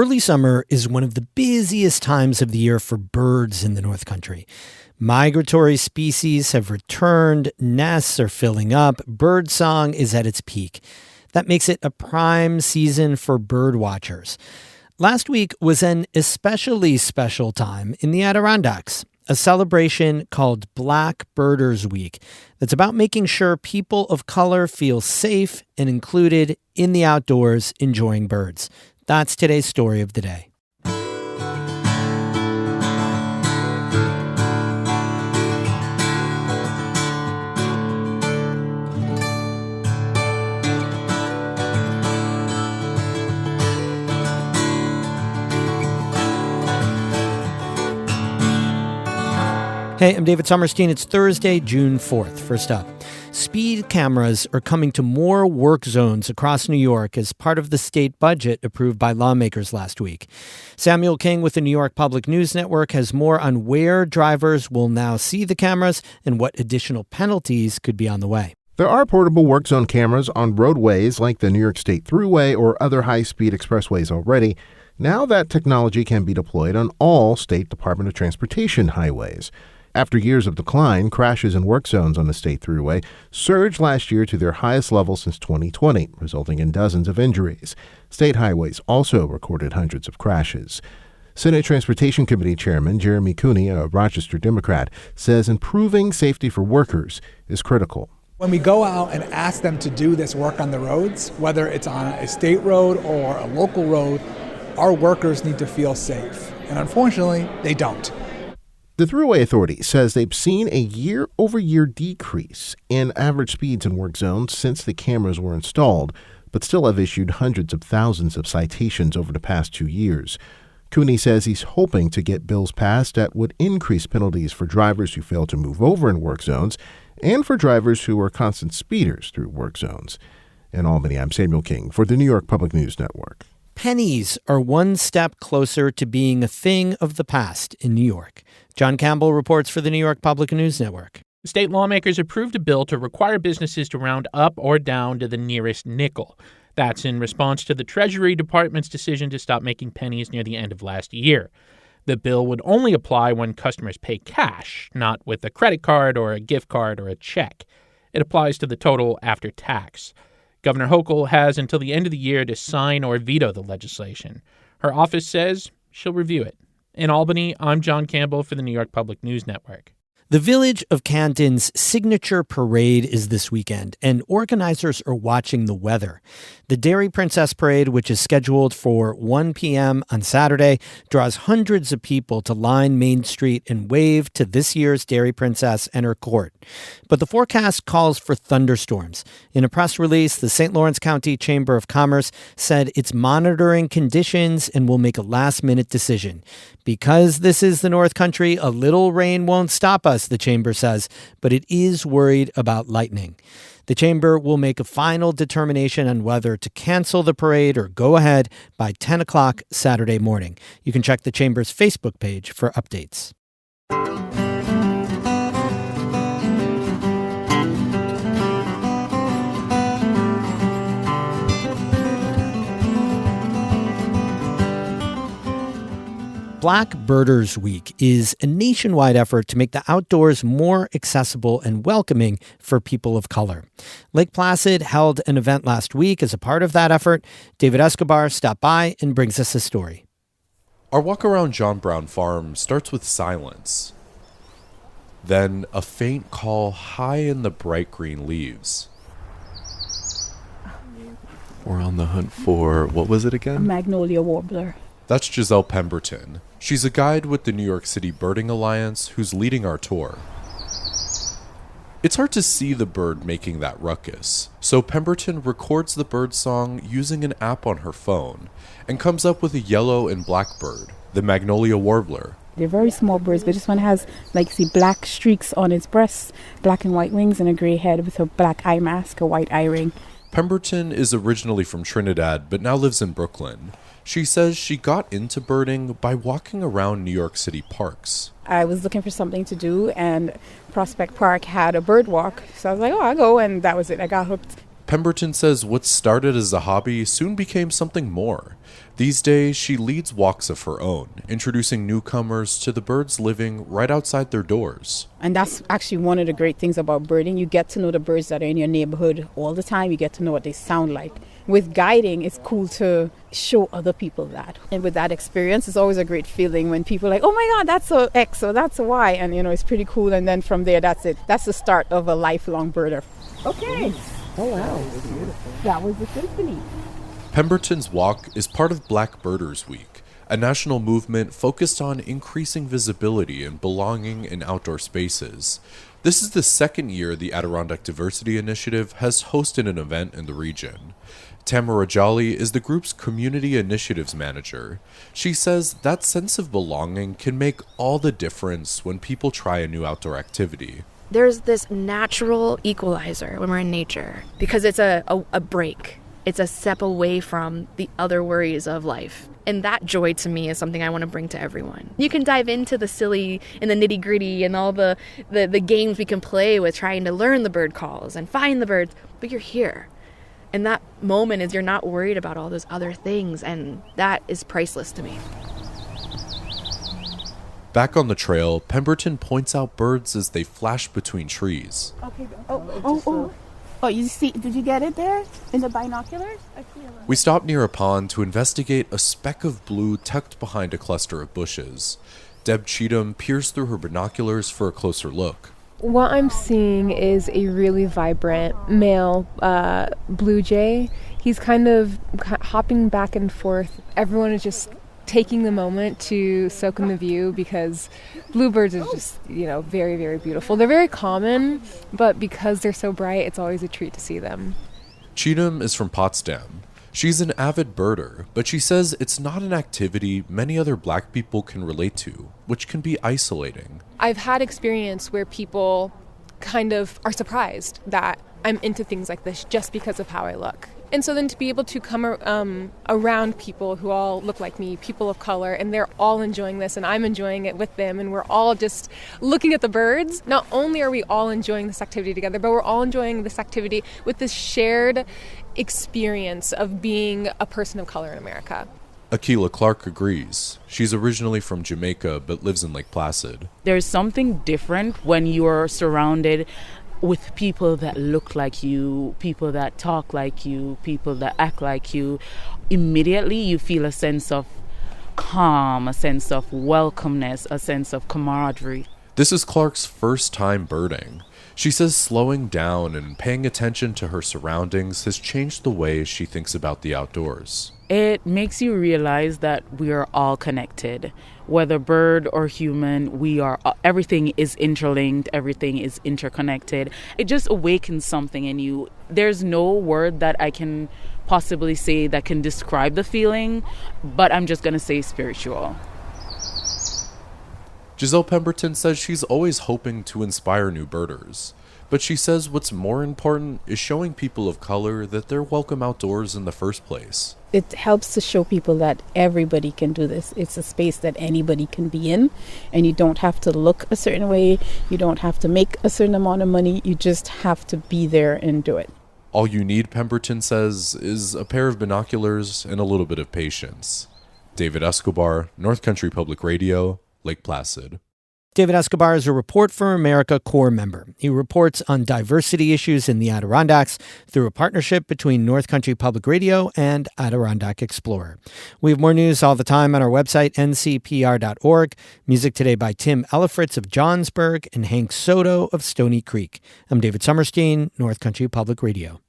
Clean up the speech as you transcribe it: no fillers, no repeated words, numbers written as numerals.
Early summer is one of the busiest times of the year for birds in the North Country. Migratory species have returned, nests are filling up, birdsong is at its peak. That makes it a prime season for bird watchers. Last week was an especially special time in the Adirondacks, a celebration called Black Birders Week that's about making sure people of color feel safe and included in the outdoors enjoying birds. That's today's story of the day. Hey, I'm David Sommerstein. It's Thursday, June 4th. First up, speed cameras are coming to more work zones across New York as part of the state budget approved by lawmakers last week. Samuel King with the New York Public News Network has more on where drivers will now see the cameras and what additional penalties could be on the way. There are portable work zone cameras on roadways like the New York State Thruway or other high-speed expressways already. Now that technology can be deployed on all State Department of Transportation highways. After years of decline, crashes in work zones on the State Thruway surged last year to their highest level since 2020, resulting in dozens of injuries. State highways also recorded hundreds of crashes. Senate Transportation Committee Chairman Jeremy Cooney, a Rochester Democrat, says improving safety for workers is critical. When we go out and ask them to do this work on the roads, whether it's on a state road or a local road, our workers need to feel safe. And unfortunately, they don't. The Thruway Authority says they've seen a year-over-year decrease in average speeds in work zones since the cameras were installed, but still have issued hundreds of thousands of citations over the past 2 years. Cooney says he's hoping to get bills passed that would increase penalties for drivers who fail to move over in work zones and for drivers who are constant speeders through work zones. In Albany, I'm Samuel King for the New York Public News Network. Pennies are one step closer to being a thing of the past in New York. John Campbell reports for the New York Public News Network. State lawmakers approved a bill to require businesses to round up or down to the nearest nickel. That's in response to the Treasury Department's decision to stop making pennies near the end of last year. The bill would only apply when customers pay cash, not with a credit card or a gift card or a check. It applies to the total after tax. Governor Hochul has until the end of the year to sign or veto the legislation. Her office says she'll review it. In Albany, I'm John Campbell for the New York Public News Network. The Village of Canton's signature parade is this weekend, and organizers are watching the weather. The Dairy Princess Parade, which is scheduled for 1 p.m. on Saturday, draws hundreds of people to line Main Street and wave to this year's Dairy Princess and her court. But the forecast calls for thunderstorms. In a press release, the St. Lawrence County Chamber of Commerce said it's monitoring conditions and will make a last-minute decision. Because this is the North Country, a little rain won't stop us, the chamber says, but it is worried about lightning. The chamber will make a final determination on whether to cancel the parade or go ahead by 10 o'clock Saturday morning. You can check the chamber's Facebook page for updates. Black Birders Week is a nationwide effort to make the outdoors more accessible and welcoming for people of color. Lake Placid held an event last week as a part of that effort. David Escobar stopped by and brings us a story. Our walk around John Brown Farm starts with silence. Then a faint call high in the bright green leaves. We're on the hunt for, what was it again? A magnolia warbler. That's Giselle Pemberton. She's a guide with the New York City Birding Alliance who's leading our tour. It's hard to see the bird making that ruckus, so Pemberton records the bird song using an app on her phone and comes up with a yellow and black bird, the magnolia warbler. They're very small birds, but this one has, black streaks on its breast, black and white wings, and a gray head with a black eye mask, a white eye ring. Pemberton is originally from Trinidad, but now lives in Brooklyn. She says she got into birding by walking around New York City parks. I was looking for something to do, and Prospect Park had a bird walk. So I was like, I'll go, and that was it. I got hooked. Pemberton says what started as a hobby soon became something more. These days, she leads walks of her own, introducing newcomers to the birds living right outside their doors. And that's actually one of the great things about birding. You get to know the birds that are in your neighborhood all the time. You get to know what they sound like. With guiding, it's cool to show other people that. And with that experience, it's always a great feeling when people are like, oh my God, that's a X or that's a Y. And, it's pretty cool. And then from there, that's it. That's the start of a lifelong birder. Okay. Oh, wow. That was the symphony. Pemberton's Walk is part of Black Birders Week, a national movement focused on increasing visibility and belonging in outdoor spaces. This is the second year the Adirondack Diversity Initiative has hosted an event in the region. Tamara Jolly is the group's Community Initiatives Manager. She says that sense of belonging can make all the difference when people try a new outdoor activity. There's this natural equalizer when we're in nature because it's a break. It's a step away from the other worries of life. And that joy to me is something I want to bring to everyone. You can dive into the silly and the nitty gritty and all the games we can play with trying to learn the bird calls and find the birds, but you're here. And that moment is you're not worried about all those other things, and that is priceless to me. Back on the trail, Pemberton points out birds as they flash between trees. Okay. Oh, you see, did you get it there in the binoculars? We stop near a pond to investigate a speck of blue tucked behind a cluster of bushes. Deb Cheatham peers through her binoculars for a closer look. What I'm seeing is a really vibrant male blue jay. He's kind of hopping back and forth. Everyone is just taking the moment to soak in the view because bluebirds are just, very, very beautiful. They're very common, but because they're so bright, it's always a treat to see them. Cheatham is from Potsdam. She's an avid birder, but she says it's not an activity many other Black people can relate to, which can be isolating. I've had experience where people kind of are surprised that I'm into things like this just because of how I look. And so then to be able to come around people who all look like me, people of color, and they're all enjoying this and I'm enjoying it with them and we're all just looking at the birds. Not only are we all enjoying this activity together, but we're all enjoying this activity with this shared experience of being a person of color in America. Akilah Clark agrees. She's originally from Jamaica but lives in Lake Placid. There's something different when you're surrounded with people that look like you, people that talk like you, people that act like you. Immediately you feel a sense of calm, a sense of welcomeness, a sense of camaraderie. This is Clark's first time birding. She says slowing down and paying attention to her surroundings has changed the way she thinks about the outdoors. It makes you realize that we are all connected. Whether bird or human, everything is interlinked, everything is interconnected. It just awakens something in you. There's no word that I can possibly say that can describe the feeling, but I'm just going to say spiritual. Giselle Pemberton says she's always hoping to inspire new birders, but she says what's more important is showing people of color that they're welcome outdoors in the first place. It helps to show people that everybody can do this. It's a space that anybody can be in, and you don't have to look a certain way. You don't have to make a certain amount of money. You just have to be there and do it. All you need, Pemberton says, is a pair of binoculars and a little bit of patience. David Escobar, North Country Public Radio, Lake Placid. David Escobar is a Report for America Corps member. He reports on diversity issues in the Adirondacks through a partnership between North Country Public Radio and Adirondack Explorer. We have more news all the time on our website, ncpr.org. Music today by Tim Ellifritz of Johnsburg and Hank Soto of Stony Creek. I'm David Summerstein, North Country Public Radio.